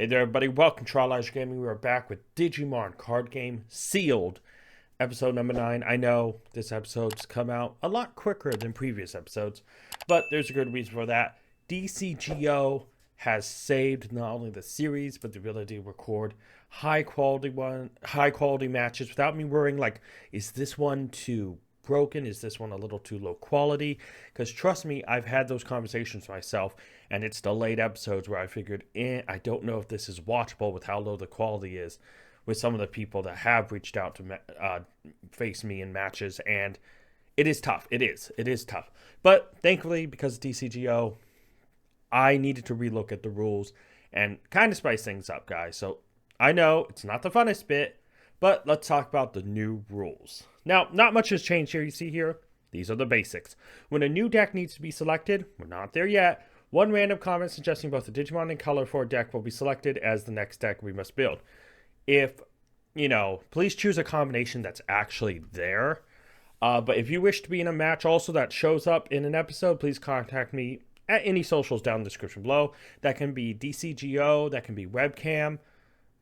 Hey there, everybody. Welcome to Trial Gaming. We are back with Digimon card game Sealed, episode number 9. I know this episode's come out a lot quicker than previous episodes, but there's a good reason for that. DCGO has saved not only the series, but the ability to record high quality matches without me worrying like, is this one too broken? Is this one a little too low quality? Because trust me, I've had those conversations myself, and it's the late episodes where I figured, I don't know if this is watchable with how low the quality is with some of the people that have reached out to face me in matches, and it is tough. It is tough. But thankfully, because of DCGO, I needed to relook at the rules and kind of spice things up, guys. So I know it's not the funnest bit, but let's talk about the new rules. Now, not much has changed here. You see here, these are the basics. When a new deck needs to be selected, we're not there yet. One random comment suggesting both the Digimon and color for a deck will be selected as the next deck we must build. Please choose a combination that's actually there. But if you wish to be in a match also that shows up in an episode, please contact me at any socials down in the description below. That can be DCGO, that can be webcam,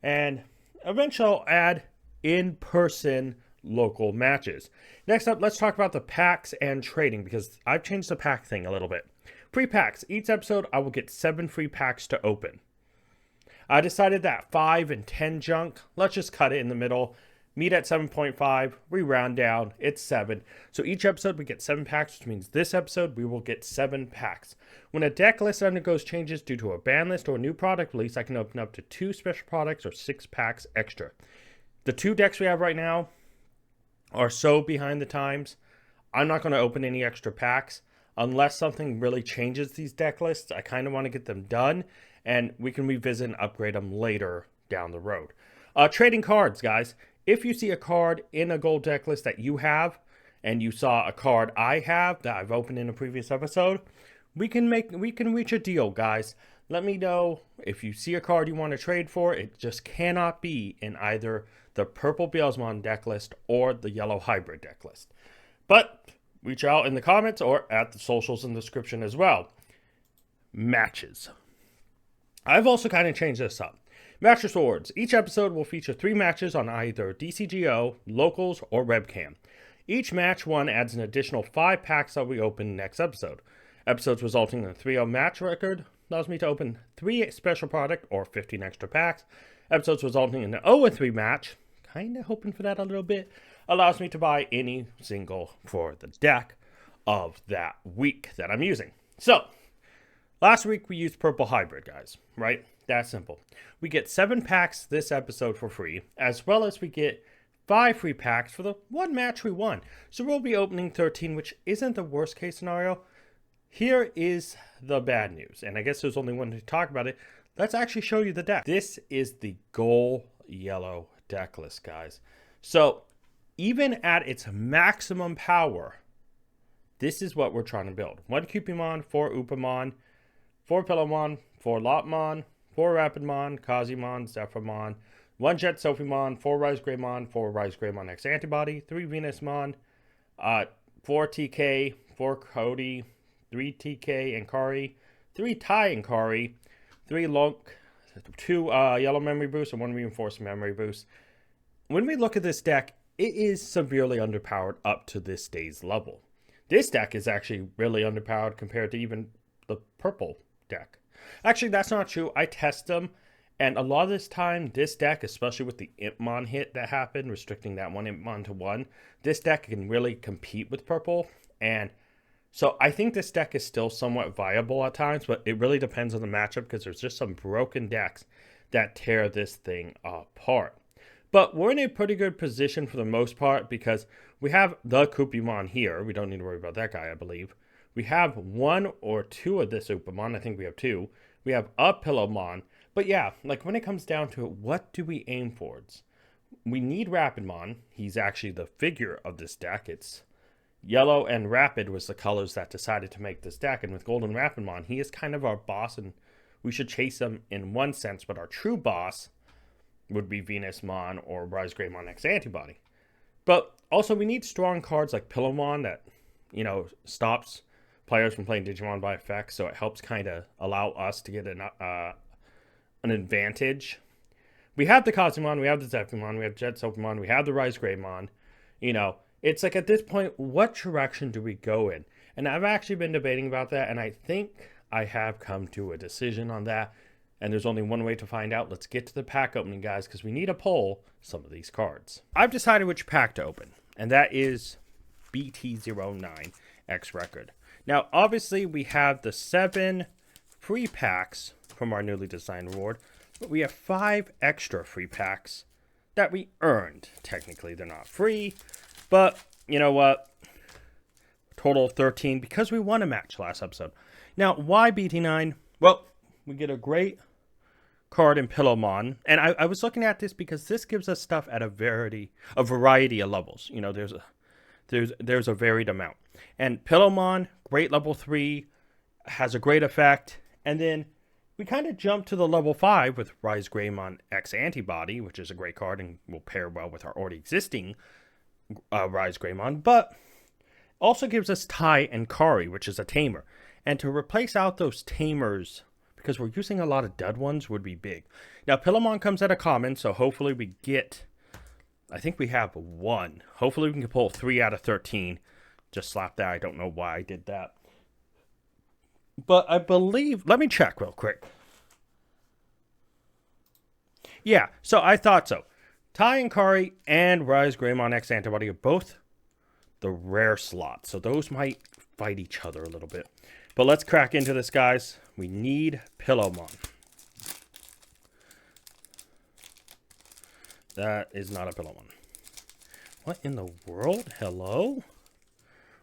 and eventually I'll add in-person local matches. Next up, let's talk about the packs and trading, because I've changed the pack thing a little bit. Free packs. Each episode, I will get 7 free packs to open. I decided that 5 and 10 junk, let's just cut it in the middle. Meet at 7.5, we round down, it's 7. So each episode we get 7 packs, which means this episode we will get 7 packs. When a deck list undergoes changes due to a ban list or a new product release, I can open up to 2 special products or 6 packs extra. The 2 decks we have right now are so behind the times, I'm not going to open any extra packs unless something really changes these deck lists. I kind of want to get them done, and we can revisit and upgrade them later down the road. Trading cards, guys. If you see a card in a gold deck list that you have, and you saw a card I have that I've opened in a previous episode, we can reach a deal, guys. Let me know if you see a card you want to trade for. It just cannot be in either the purple Beelzemon deck list or the yellow hybrid deck list. But reach out in the comments or at the socials in the description as well. Matches. I've also kind of changed this up. Match Rewards. Each episode will feature 3 matches on either DCGO, Locals, or Webcam. Each match one adds an additional 5 packs that we open next episode. Episodes resulting in a 3-0 match record allows me to open 3 special product or 15 extra packs. Episodes resulting in an 0-3 match, kind of hoping for that a little bit, allows me to buy any single for the deck of that week that I'm using. So, last week we used Purple Hybrid, guys, right? That's simple. We get 7 packs this episode for free, as well as we get 5 free packs for the 1 match we won. So we'll be opening 13, which isn't the worst case scenario. Here is the bad news, and I guess there's only one to talk about it. Let's actually show you the deck. This is the Gold Yellow deck list, guys. So even at its maximum power, this is what we're trying to build. 1 Cupimon, 4 Upamon, 4 Pillowmon, 4 Lopmon, 4 Rapidmon, Kazimon, Zephyrmon, 1 Jet Sophimon, 4 Rise Greymon, 4 Rise Greymon X Antibody, 3 Venusmon, 4 TK, 4 Cody, 3 TK and Kari, 3 Tai and Kari, 3 Lunk, 2 Yellow Memory Boost, and 1 Reinforced Memory Boost. When we look at this deck, it is severely underpowered up to this day's level. This deck is actually really underpowered compared to even the purple deck. Actually, that's not true. I test them, and a lot of this time, this deck, especially with the Impmon hit that happened, restricting that one Impmon to 1, this deck can really compete with purple, and so I think this deck is still somewhat viable at times, but it really depends on the matchup because there's just some broken decks that tear this thing apart. But we're in a pretty good position for the most part because we have the Cupimon here. We don't need to worry about that guy, I believe. We have 1 or 2 of this Upamon. I think we have 2. We have a Pillowmon. But yeah, like when it comes down to it, what do we aim towards? We need Rapidmon. He's actually the figure of this deck. It's Yellow and Rapid was the colors that decided to make this deck. And with Golden Rapidmon, he is kind of our boss, and we should chase him in one sense. But our true boss would be Venusmon or Rise Greymon X Antibody. But also we need strong cards like Pillowmon that, stops players from playing Digimon by effect. So it helps kind of allow us to get an advantage. We have the Kazumon, we have the Zephymon, we have Jet Soapmon, we have the Rise Greymon. You know, it's like at this point, what direction do we go in? And I've actually been debating about that, and I think I have come to a decision on that. And there's only one way to find out. Let's get to the pack opening, guys, because we need to pull some of these cards. I've decided which pack to open, and that is BT09 X Record. Now, obviously, we have the 7 free packs from our newly designed reward, but we have 5 extra free packs that we earned. Technically, they're not free, but you know what? Total 13 because we won a match last episode. Now, why BT9? Well, we get a great card in Pillowmon, and I was looking at this because this gives us stuff at a variety of levels. You know, there's a varied amount. And Pillowmon, great level 3, has a great effect, and then we kind of jump to the level 5 with Rise Greymon X Antibody, which is a great card and will pair well with our already existing Rise Greymon, but also gives us Tai and Kari, which is a tamer. And to replace out those tamers, because we're using a lot of dud ones, would be big. Now, Pillowmon comes at a common, so hopefully we get, I think we have 1. Hopefully we can pull 3 out of 13. Just slap that. I don't know why I did that. But I believe, let me check real quick. Yeah, so I thought so. Tai and Kari and Rise Greymon X Antibody are both the rare slot, so those might fight each other a little bit. But let's crack into this, guys. We need Pillowmon. That is not a Pillowmon. What in the world? Hello?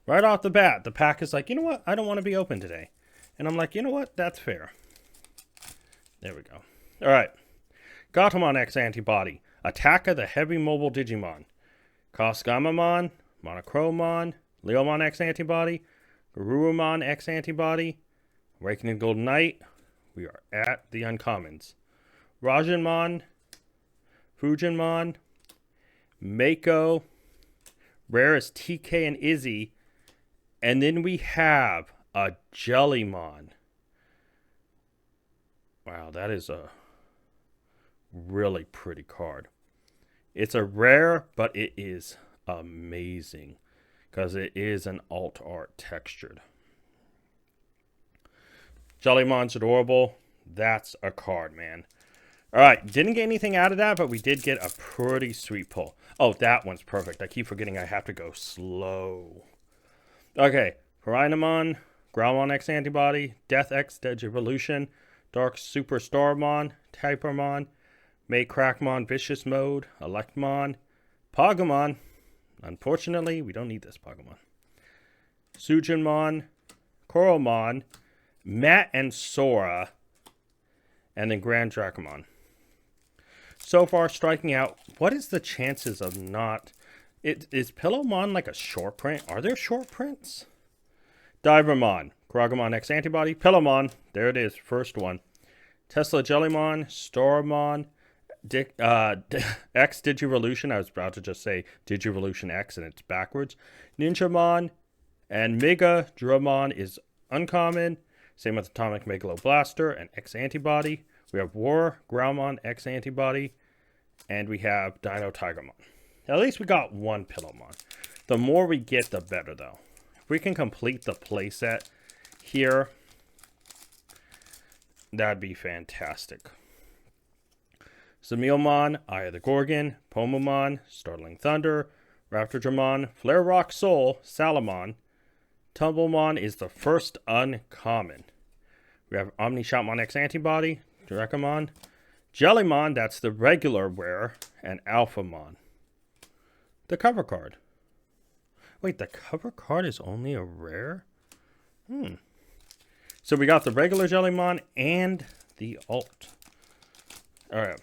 Right off the bat, the pack is like, you know what? I don't want to be open today. And I'm like, you know what? That's fair. There we go. All right. Gatomon X Antibody. Attack of the Heavy Mobile Digimon. Kosgamamon. Monochromon. Leomon X Antibody. Garurumon X Antibody. Awakening Golden Knight. We are at the uncommons. Rajanmon. Fujinmon. Mako. Rare is TK and Izzy. And then we have a Jellymon. Wow, that is a really pretty card. It's a rare, but it is amazing because it is an alt art textured. Jellymon's adorable. That's a card, man. All right, didn't get anything out of that, but we did get a pretty sweet pull. Oh, that one's perfect. I keep forgetting I have to go slow. Okay, Parinamon, Growlmon X Antibody, Death X Digivolution, Dark Superstarmon, Typermon, Maycrackmon Vicious Mode, Electmon, Pogomon. Unfortunately, we don't need this Pogomon. Sujinmon, Coralmon, Matt and Sora, and then Grand Dracomon. So far, striking out. What is the chances of not... Is Pillowmon like a short print? Are there short prints? Divermon, Grogomon X Antibody, Pillowmon. There it is, first one. Tesla Jellymon, Starmon, X Digivolution. I was about to just say Digivolution X and it's backwards. Ninjamon and Mega Dramon is uncommon. Same with Atomic Megaloblaster and X Antibody. We have War Growlmon X Antibody. And we have Dino Tigermon. At least we got one Pillowmon. The more we get, the better, though. If we can complete the playset here, that'd be fantastic. Zamilmon, Eye of the Gorgon, Pomamon, Startling Thunder, Raptordramon, Flare Rock Soul, Salamon. Tumblemon is the first uncommon. We have Omnishotmon X Antibody, Drakomon, Jellymon, that's the regular wearer, and Alphamon. The cover card. Wait, the cover card is only a rare? So we got the regular Jellymon and the alt. Alright.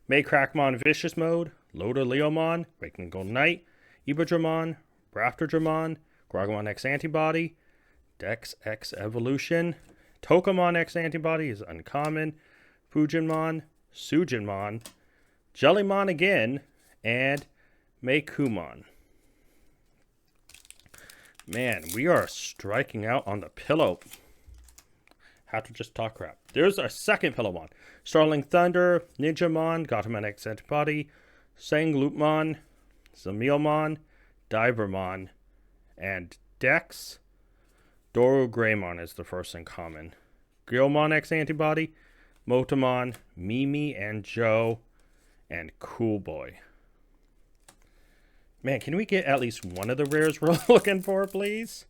Maycrackmon Vicious Mode, Loda Leomon, Awakening Golden Knight, Ibadramon, Raptordramon, Grogomon X Antibody, Dex X Evolution, Tokamon X Antibody is uncommon, Fujinmon, Sujinmon, Jellymon again, and Maykumon. Man, we are striking out on the pillow. Have to just talk crap. There's our second Pillowmon. Starling Thunder, Ninjamon, Gatomon X Antibody, Sangloopmon, Zamilmon, Divermon, and Dex. Doro Greymon is the first in common. Guilmon X Antibody, Motamon, Mimi and Joe, and Cool Boy. Man, can we get at least one of the rares we're looking for, please?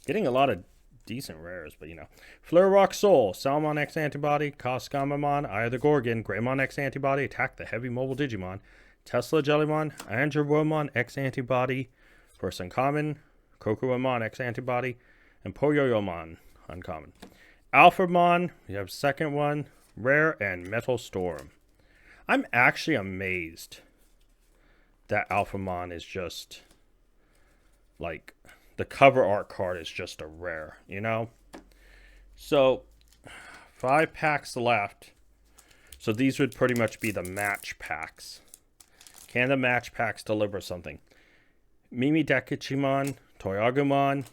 Getting a lot of decent rares, but you know. Flare Rock Soul, Salmon X Antibody, Koskamamon, Eye of the Gorgon, Greymon X Antibody, Attack the Heavy Mobile Digimon, Tesla Jellymon, Andrewomon X Antibody, first uncommon, Kokuamon X Antibody, and Poyoyomon uncommon. Alphamon, we have second one, rare, and Metal Storm. I'm actually amazed that Alphamon is just like the cover art card is just a rare, you know? So 5 packs left. So these would pretty much be the match packs. Can the match packs deliver something? Mimi Dekichimon, Toyagumon,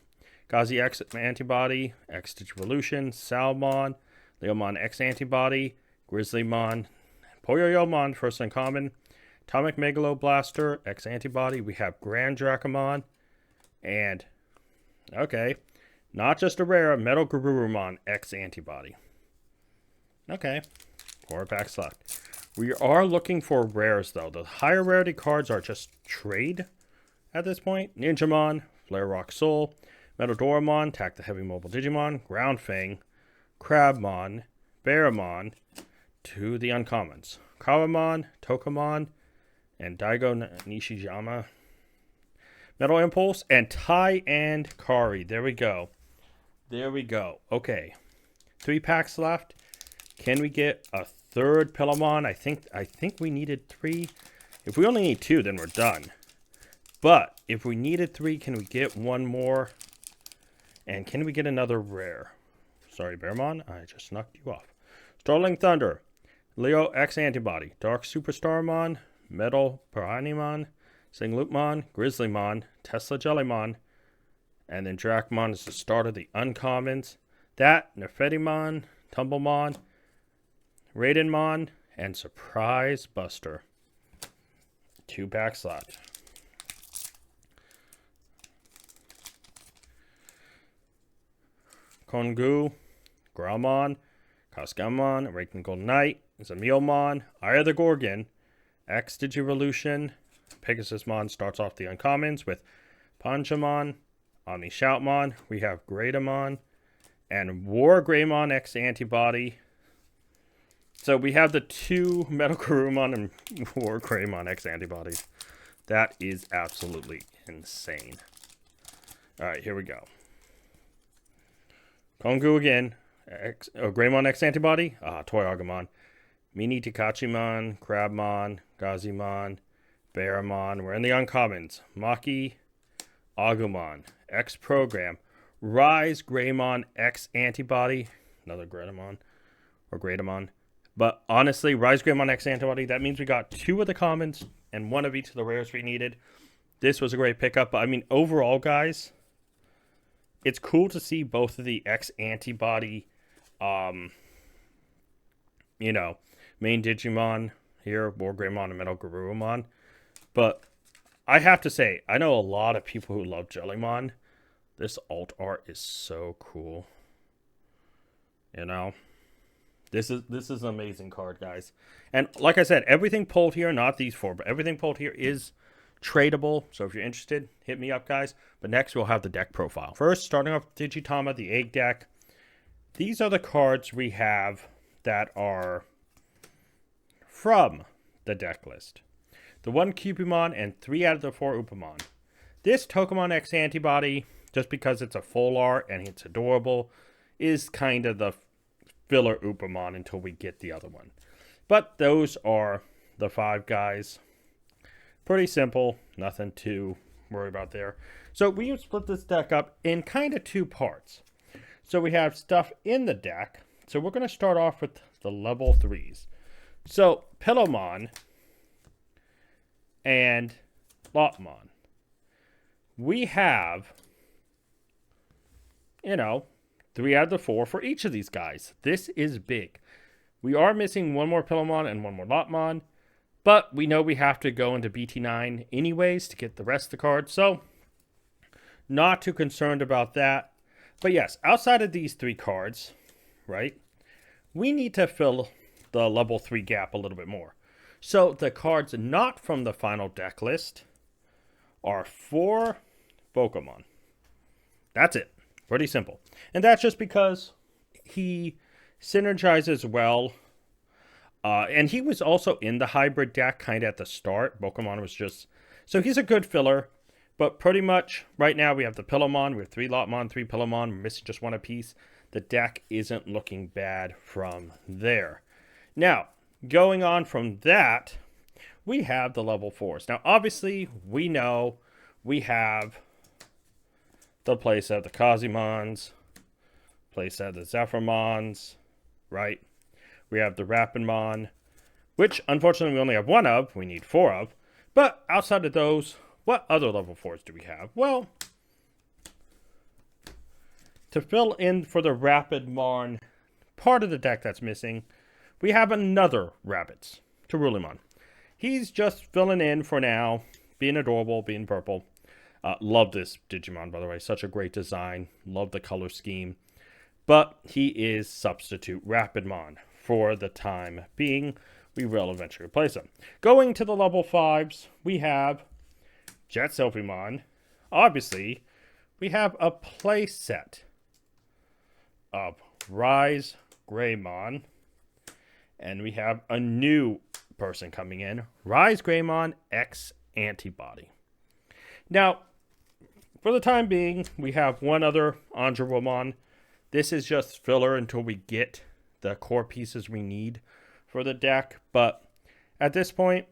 Gazi X Antibody, X Digivolution, Salmon, Leomon X Antibody, Grizzlymon, Poyoyomon, first uncommon, Atomic Megaloblaster, X Antibody. We have Grand Dracomon, and, okay, not just a rare, Metal Garurumon X Antibody. Okay, 4 packs left. We are looking for rares, though. The higher rarity cards are just trade at this point. Ninjamon, Flare Rock Soul, Metal Doramon, Attack the Heavy Mobile Digimon, Ground Fang, Crabmon, Bearmon, to the uncommons. Kawamon, Tokamon, and Daigo Nishijama. Metal Impulse, and Tai and Kari. There we go. There we go. Okay. 3 packs left. Can we get a third Pillowmon? I think we needed 3. If we only need 2, then we're done. But if we needed 3, can we get one more? And can we get another rare? Sorry, Bearmon. I just knocked you off. Starling Thunder. Leo X Antibody. Dark Superstarmon. Metal Piranimon. Singloopmon. Grizzlymon. Tesla Jellymon. And then Dracmon is the start of the uncommons. That, Nefetimon. Tumblemon. Raidenmon. And Surprise Buster. 2 packs left. Kongu, Graumon, Koskamon, Awakened Golden Knight, Zamilmon, Eye of the Gorgon, X Digivolution, Pegasusmon starts off the uncommons with Panchamon, Omni Shoutmon, we have Greydamon, and War Greymon X Antibody. So we have the 2 Metal Garurumon and War Greymon X Antibodies. That is absolutely insane. Alright, here we go. Kongu again, Greymon X Antibody, Toyagumon, Mini Takachimon, Crabmon, Gazimon, Bearmon. We're in the uncommons. Maki, Agumon, X Program, Rise Greymon X Antibody, another Greydamon, or Greydamon. But honestly, Rise Greymon X Antibody, that means we got 2 of the commons and 1 of each of the rares we needed. This was a great pickup, but I mean, overall, guys, it's cool to see both of the X Antibody, main Digimon here, War Greymon and Metal Garurumon. But I have to say, I know a lot of people who love Jellymon. This alt art is so cool. You know? This is an amazing card, guys. And like I said, everything pulled here, not these 4, but everything pulled here is tradable. So if you're interested, hit me up, guys. But next, we'll have the deck profile. First, starting off with Digitama, the Egg deck. These are the cards we have that are from the deck list. The 1 Cupimon and 3 out of the 4 Upamon. This Tokamon X Antibody, just because it's a full art and it's adorable, is kind of the filler Upamon until we get the other one. But those are the 5 guys. Pretty simple, nothing to worry about there. So we split this deck up in kind of 2 parts. So we have stuff in the deck. So we're going to start off with the level 3s. So Pillowmon and Lotmon. We have, 3 out of the 4 for each of these guys. This is big. We are missing one more Pillowmon and one more Lotmon, but we know we have to go into BT9 anyways to get the rest of the cards, so not too concerned about that. But yes, outside of these 3 cards, right, we need to fill the level 3 gap a little bit more. So the cards not from the final deck list are 4 Pokemon. That's it. Pretty simple. And that's just because he synergizes well. And he was also in the hybrid deck kind of at the start. Pokemon was just... So he's a good filler. But pretty much right now we have the Pillowmon. We have 3 Lotmon, 3 Pillowmon. We're missing just 1 apiece. The deck isn't looking bad from there. Now, going on from that, we have the level 4s. Now, obviously, we know we have the playset of the Kazimons, playset of the Zephyrmons, right? We have the Rapidmon, which unfortunately we only have 1 of. We need 4 of. But outside of those, what other level 4s do we have? Well, to fill in for the Rapidmon part of the deck that's missing, we have another Rabbids, Terulimon. He's just filling in for now, being adorable, being purple. Love this Digimon, by the way. Such a great design. Love the color scheme. But he is substitute Rapidmon for the time being. We will eventually replace him. Going to the level 5s, we have Jet Sylphimon. Obviously, we have a play set of Rise Greymon. And we have a new person coming in, Rise Greymon X Antibody. Now, for the time being, we have 1 other Angelomon. This is just filler until we get the core pieces we need for the deck. But at this point,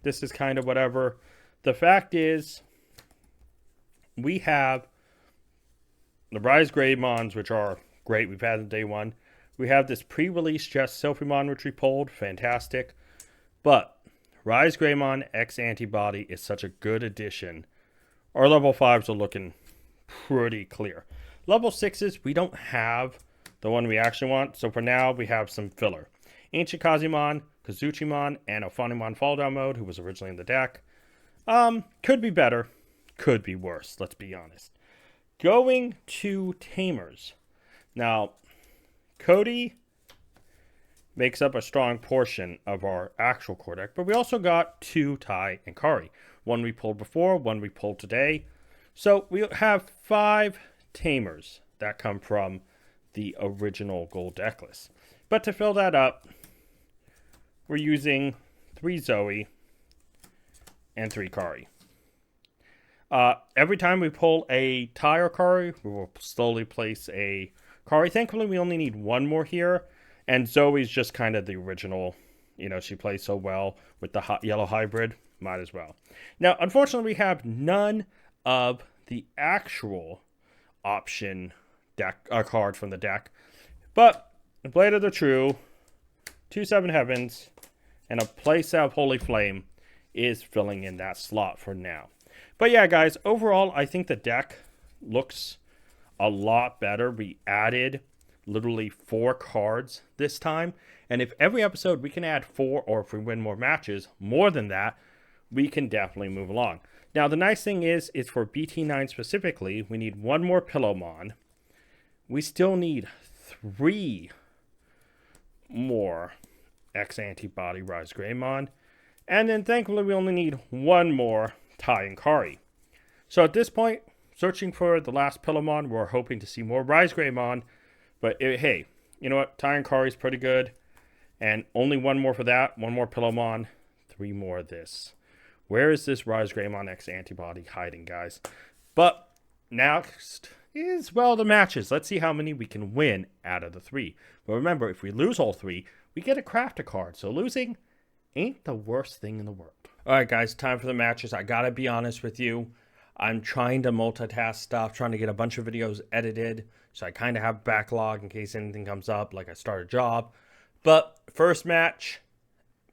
this is kind of whatever. The fact is, we have the Rise Greymons, which are great. We've had them day 1. We have this pre-release Jet Sylphimon, which we pulled. Fantastic. But Rise Greymon X Antibody is such a good addition. Our level 5s are looking pretty clear. Level 6s, we don't have the one we actually want. So for now, we have some filler. Ancient Kazimon, Kazuchimon, and Ophanimon Fall Down Mode, who was originally in the deck. Could be better. Could be worse, let's be honest. Going to Tamers. Now, Cody makes up a strong portion of our actual core deck, but we also got 2 Tai and Kari. 1 we pulled before, 1 we pulled today. So we have 5 Tamers that come from the original gold deck list. But to fill that up, we're using 3 Zoe and 3 Kari. Every time we pull a Tai or Kari, we will slowly place a Kari. Thankfully, we only need 1 more here. And Zoe's just kind of the original. You know, she plays so well with the hot yellow hybrid. Might as well. Now, unfortunately, we have none of the actual option deck card from the deck. But Blade of the True, 2/7 Heavens, and a playset of Holy Flame is filling in that slot for now. But yeah, guys, overall, I think the deck looks a lot better. We added literally 4 cards this time. And if every episode we can add 4, or if we win more matches, more than that, we can definitely move along. Now, the nice thing is for BT9 specifically, we need 1 more Pillowmon. We still need 3 more X Antibody Rise Greymon. And then thankfully we only need 1 more Tai and Kari. So at this point, searching for the last Pillowmon, we're hoping to see more Rise Greymon. But hey, you know what? Tai and Kari is pretty good. And only 1 more for that. 1 more Pillowmon. 3 more of this. Where is this Rise Greymon X Antibody hiding, guys? But next is, well, the matches. Let's see how many we can win out of the 3. But remember, if we lose all 3, we get a craft a card. So losing ain't the worst thing in the world. All right, guys, time for the matches. I gotta be honest with you. I'm trying to multitask stuff, trying to get a bunch of videos edited. So I kind of have backlog in case anything comes up, like I start a job. But first match,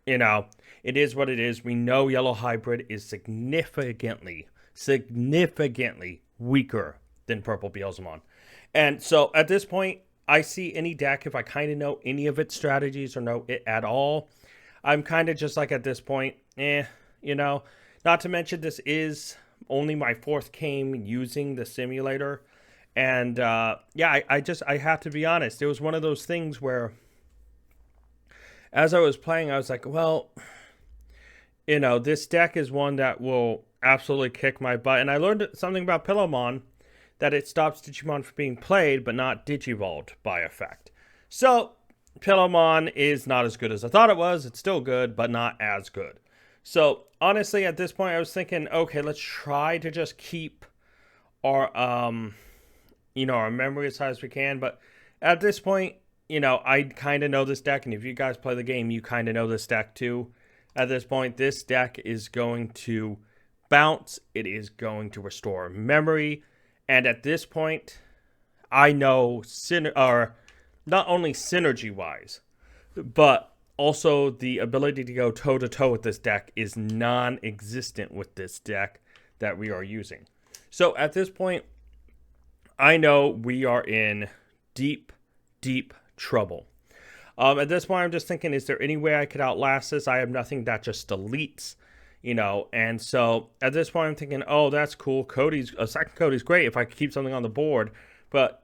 you know, it is what it is. We know Yellow Hybrid is significantly weaker than Purple Beelzemon. And so at this point, I see any deck, if I kind of know any of its strategies or know it at all, I'm kind of just like at this point, you know. Not to mention, this is only my fourth game using the simulator. And yeah, I have to be honest. It was one of those things where, as I was playing, I was like, well, this deck is one that will absolutely kick my butt. And I learned something about Pillowmon, that it stops Digimon from being played, but not Digivolved by effect. So, Pillowmon is not as good as I thought it was. It's still good, but not as good. So, honestly, at this point, I was thinking, okay, let's try to just keep our, our memory as high as we can. But at this point, I kind of know this deck, and if you guys play the game, you kind of know this deck too. At this point, this deck is going to bounce. It is going to restore memory. And at this point, I know not only synergy-wise, but also the ability to go toe-to-toe with this deck is non-existent with this deck that we are using. So at this point, I know we are in deep, deep trouble. At this point, I'm just thinking, is there any way I could outlast this? I have nothing that just deletes. And so at this point I'm thinking, oh, that's cool. Second Cody's great if I could keep something on the board, but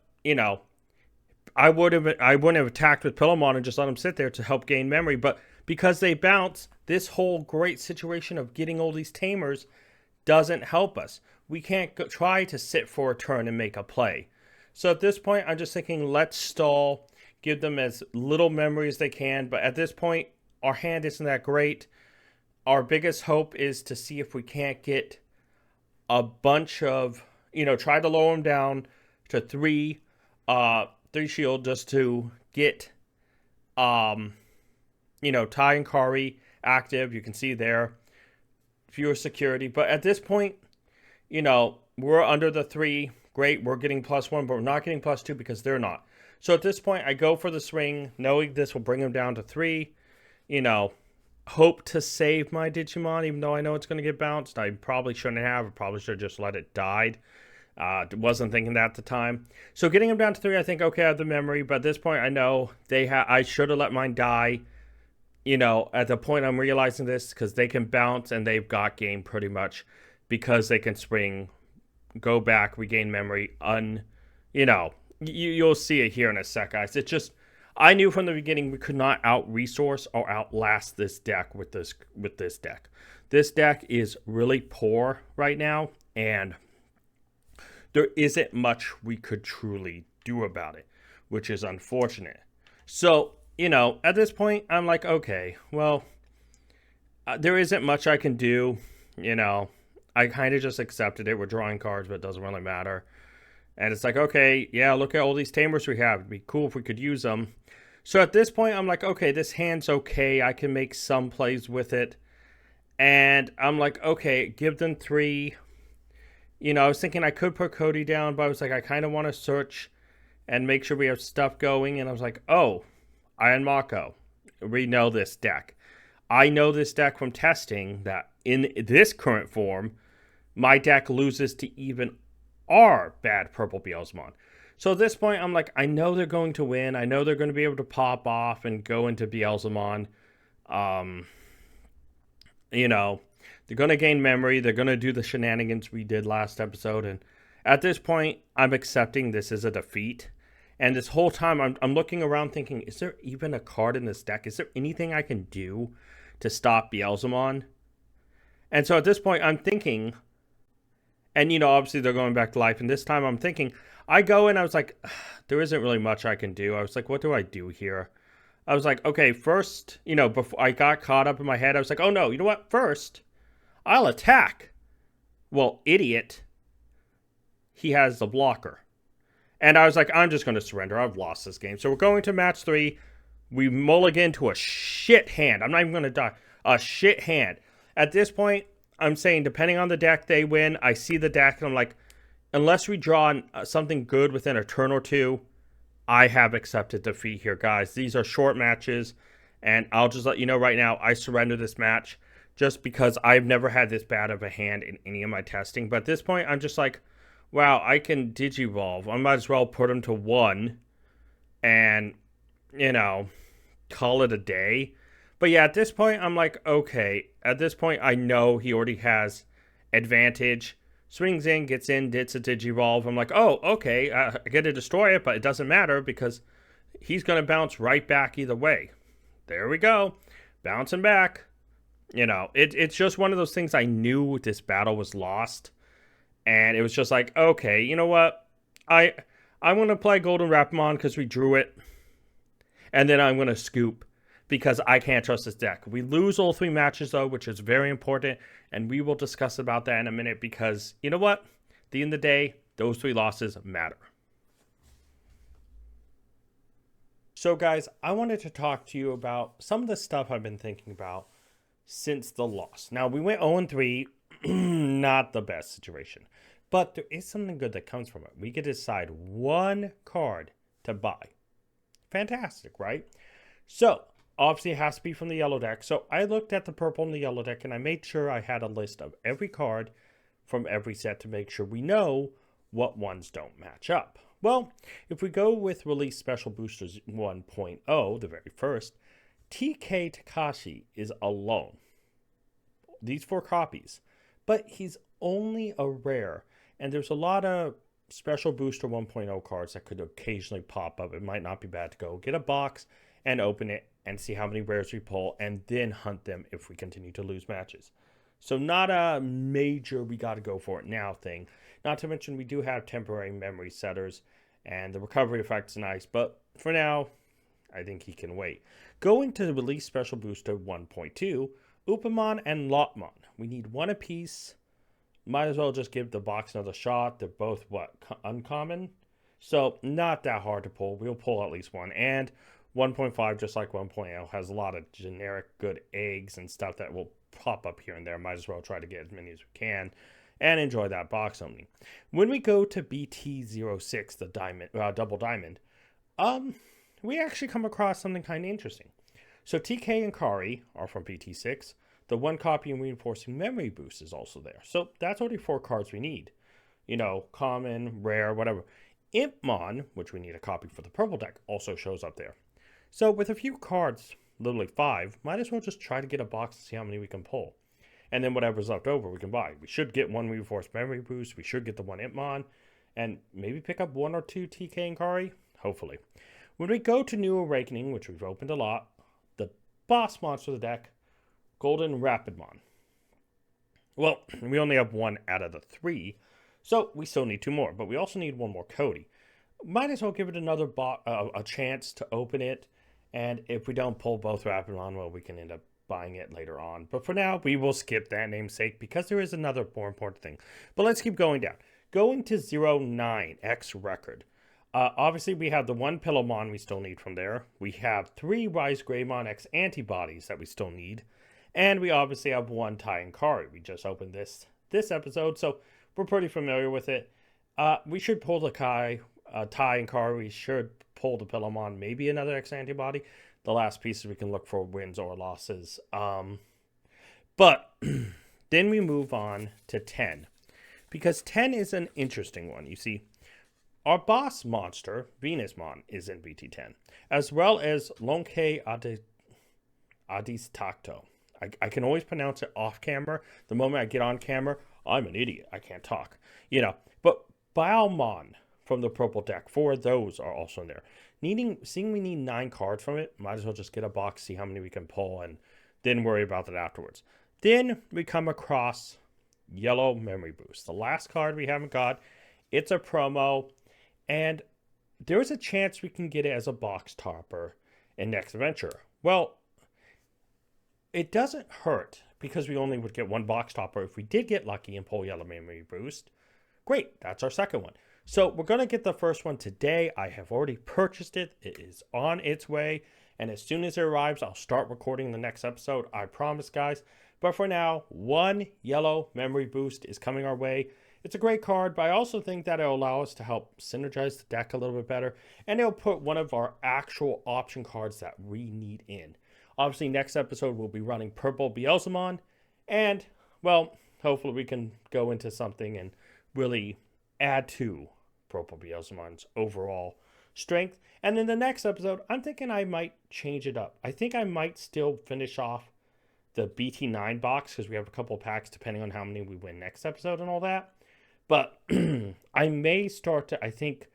I wouldn't have attacked with Pillowmon and just let him sit there to help gain memory. But because they bounce, this whole great situation of getting all these tamers doesn't help us. We can't try to sit for a turn and make a play. So at this point, I'm just thinking, let's stall, give them as little memory as they can. But at this point, our hand isn't that great. Our biggest hope is to see if we can't get a bunch of, try to lower them down to three shield just to get, Ty and Kari active. You can see there, fewer security. But at this point, we're under the 3. Great, we're getting +1, but we're not getting +2 because they're not. So at this point, I go for the swing, knowing this will bring them down to 3. Hope to save my Digimon, even though I know it's going to get bounced. I probably shouldn't have. I probably should have just let it die. Wasn't thinking that at the time. So getting him down to 3, I think, okay, I have the memory. But at this point, I know I should have let mine die. At the point I'm realizing this, because they can bounce and they've got game pretty much, because they can swing, go back, regain memory. You'll see it here in a sec, guys. It's just, I knew from the beginning we could not out-resource or outlast this deck with this deck. This deck is really poor right now, and there isn't much we could truly do about it, which is unfortunate. So, at this point, I'm like, okay, well, there isn't much I can do. I kind of just accepted it. We're drawing cards, but it doesn't really matter. And it's like, okay, yeah, look at all these tamers we have. It'd be cool if we could use them. So at this point, I'm like, okay, this hand's okay. I can make some plays with it. And I'm like, okay, give them 3. I was thinking I could put Cody down, but I was like, I kind of want to search and make sure we have stuff going. And I was like, oh, Iron Mako. We know this deck. I know this deck from testing that in this current form, my deck loses to even our bad purple Beelzemon. So at this point, I'm like, I know they're going to win. I know they're going to be able to pop off and go into Beelzemon. They're going to gain memory. They're going to do the shenanigans we did last episode. And at this point, I'm accepting this is a defeat. And this whole time, I'm looking around thinking, is there even a card in this deck? Is there anything I can do to stop Beelzemon? And so at this point, I'm thinking, and obviously they're going back to life. And this time I'm thinking, I go in, I was like, there isn't really much I can do. I was like, what do I do here? I was like, okay, first, before I got caught up in my head, I was like, oh no, you know what? First, I'll attack. Well, idiot. He has the blocker. And I was like, I'm just going to surrender. I've lost this game. So we're going to match 3. We mulligan to a shit hand. I'm not even going to die. A shit hand. At this point, I'm saying, depending on the deck they win, I see the deck and I'm like, unless we draw something good within a turn or 2, I have accepted defeat here, guys. These are short matches, and I'll just let you know right now, I surrender this match just because I've never had this bad of a hand in any of my testing. But at this point, I'm just like, wow, I can Digivolve. I might as well put him to 1 and, you know, call it a day. But yeah, at this point, I'm like, okay. At this point, I know he already has advantage. Swings in, gets in, gets a Digivolve. I'm like, oh, okay. I get to destroy it, but it doesn't matter because he's going to bounce right back either way. There we go. Bouncing back. It's just one of those things. I knew this battle was lost. And it was just like, okay, you know what? I'm going to play Golden Rapamon because we drew it. And then I'm going to scoop because I can't trust this deck. We lose all 3 matches, though, which is very important. And we will discuss about that in a minute because, you know what? At the end of the day, those 3 losses matter. So, guys, I wanted to talk to you about some of the stuff I've been thinking about since the loss. Now, we went 0-3, not the best situation. But there is something good that comes from it. We get to decide 1 card to buy. Fantastic, right? So, obviously it has to be from the yellow deck. So I looked at the purple and the yellow deck and I made sure I had a list of every card from every set to make sure we know what ones don't match up. Well, if we go with Release Special Boosters 1.0, the very first, TK Takashi is alone. These 4 copies. But he's only a rare. And there's a lot of Special Booster 1.0 cards that could occasionally pop up. It might not be bad to go get a box and open it and see how many rares we pull and then hunt them if we continue to lose matches. So not a major we got to go for it now thing. Not to mention we do have temporary memory setters and the recovery effect's nice, but for now, I think he can wait. Going to the Release Special Booster 1.2, Upamon and Lotmon. We need 1 apiece. Might as well just give the box another shot. They're both, uncommon? So, not that hard to pull. We'll pull at least 1. And 1.5, just like 1.0, has a lot of generic good eggs and stuff that will pop up here and there. Might as well try to get as many as we can and enjoy that box only. When we go to BT06, the diamond, double diamond, we actually come across something kind of interesting. So TK and Kari are from BT6. The 1 copy and Reinforcing Memory Boost is also there. So that's already 4 cards we need. Common, rare, whatever. Impmon, which we need a copy for the purple deck, also shows up there. So with a few cards, literally 5, might as well just try to get a box to see how many we can pull. And then whatever's left over, we can buy. We should get 1 Reinforced Memory Boost. We should get the 1 Impmon. And maybe pick up 1 or 2 TK and Kari. Hopefully. When we go to New Awakening, which we've opened a lot, the boss monster of the deck, Golden Rapidmon. Well, we only have 1 out of the 3, so we still need 2 more, but we also need 1 more Cody. Might as well give it another a chance to open it, and if we don't pull both Rapidmon, well, we can end up buying it later on. But for now, we will skip that namesake because there is another more important thing. But let's keep going down. Going to 09, X Record. Obviously, we have the 1 Pillowmon we still need from there. We have 3 Rise Greymon X antibodies that we still need. And we obviously have 1 Tai and Kari. We just opened this episode, so we're pretty familiar with it. We should pull the Tai and Kari. We should pull the Pillowmon, maybe another X antibody. The last pieces we can look for wins or losses. But then we move on to 10. Because 10 is an interesting one. You see, our boss monster, Venusmon, is in BT10. As well as Lonke Adistacto. I can always pronounce it off camera. The moment I get on camera, I'm an idiot. I can't talk. But Baalmon from the purple deck, 4 of those are also in there. Seeing we need 9 cards from it, might as well just get a box, see how many we can pull, and then worry about that afterwards. Then we come across Yellow Memory Boost. The last card we haven't got. It's a promo, and there is a chance we can get it as a box topper in Next Adventure. Well, it doesn't hurt because we only would get 1 box topper. If we did get lucky and pull Yellow Memory Boost, great, that's our second one. So we're going to get the first one today. I have already purchased it. It is on its way. And as soon as it arrives, I'll start recording the next episode. I promise, guys. But for now, 1 Yellow Memory Boost is coming our way. It's a great card, but I also think that it'll allow us to help synergize the deck a little bit better. And it'll put one of our actual option cards that we need in. Obviously, next episode, we'll be running Purple Beelzemon. And, well, hopefully we can go into something and really add to Purple Beelzemon's overall strength. And in the next episode, I'm thinking I might change it up. I think I might still finish off the BT9 box because we have a couple of packs depending on how many we win next episode and all that. But I may start to, I think,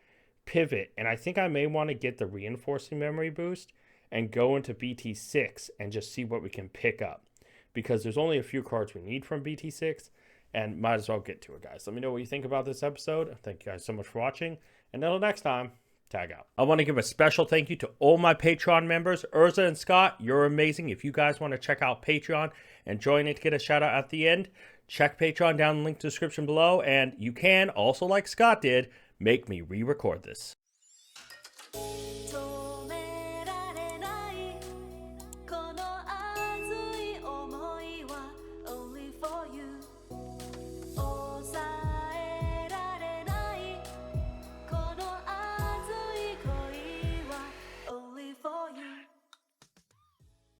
pivot, and I think I may want to get the reinforcing memory boost and go into BT6 and just see what we can pick up, because there's only a few cards we need from BT6, and might as well get to it, guys. Let me know what you think about this episode. Thank you guys so much for watching, and until next time, tag out. I want to give a special thank you to all my Patreon members. Urza and Scott, you're amazing. If you guys want to check out Patreon and join it to get a shout out at the end, check Patreon down in the link description below, and you can also, like Scott did, make me re-record this.